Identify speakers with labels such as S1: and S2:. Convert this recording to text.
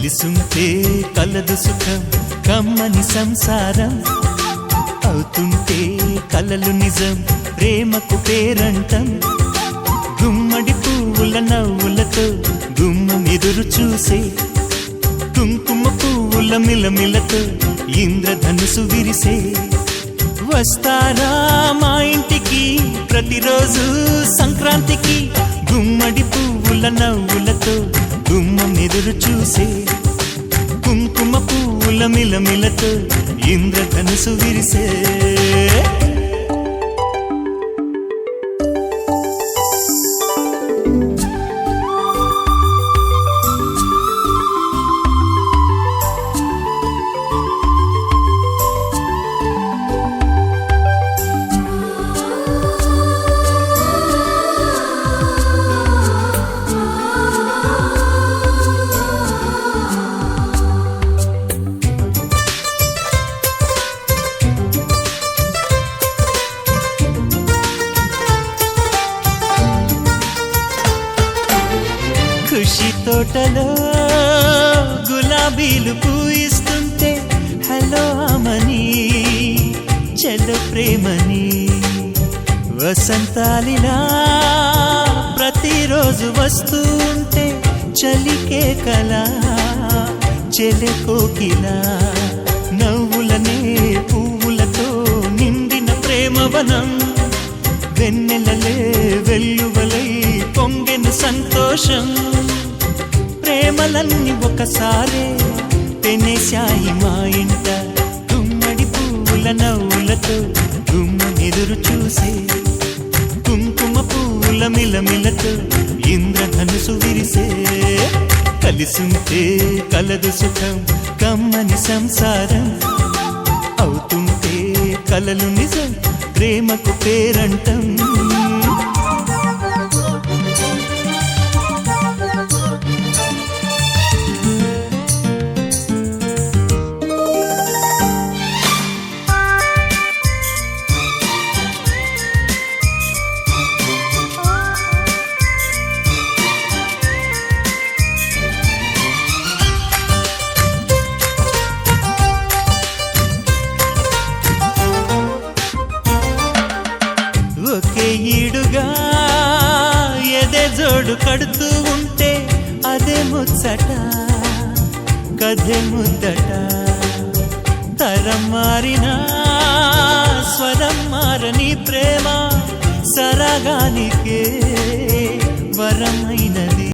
S1: కలిసుంటే కలదు సుఖం కమ్మని సంసారం అవుతుంటే కలలు నిజం ప్రేమకు పేరంటం గుమ్మడి పువ్వుల నవ్వులతో గుమ్మం ఎదురు చూసే కుంకుమ పువ్వుల మిలమిలతో ఇంద్రధనుసు విరిసే వస్తారా మా ఇంటికి ప్రతిరోజు సంక్రాంతికి గుమ్మడి పువ్వుల నవ్వులతో గుమ్మం ఎదురు చూసే కుంకుమ పువ్వుల మిలమిలతో ఇంద్రధనుసు విరిసే ఖుషి తోటలో గులాబీలు పూయిస్తుంటే హలో అమని చెల్ల ప్రేమని వసంతాలిలా ప్రతిరోజు వస్తూ ఉంటే చలికే కలా చెలె కోకిలా నవ్వులనే పువ్వులతో నిండిన ప్రేమవనం వెన్నెలలే వెల్లువలై పొంగెను సంతోషం ప్రేమలన్నీ ఒకసారే పెనేశాయి మా ఇంట గుమ్మడి పువ్వుల నవ్వులతో గుమ్మం ఎదురు చూసే కుంకుమ పువ్వుల మిలమిలతో ఇంద్రధనుసు విరిసే కలిసుంటే కలదు సుఖం కమ్మని సంసారం అవుతుంటే కలలు నిజం ప్రేమకు పేరంటం ఒకే ఈడుగా ఎదే జోడు కడుతూ ఉంటే అదే ముచ్చట కథే ముద్దట తరం మారినా స్వరం మారని ప్రేమ సరగానికే వరమైనది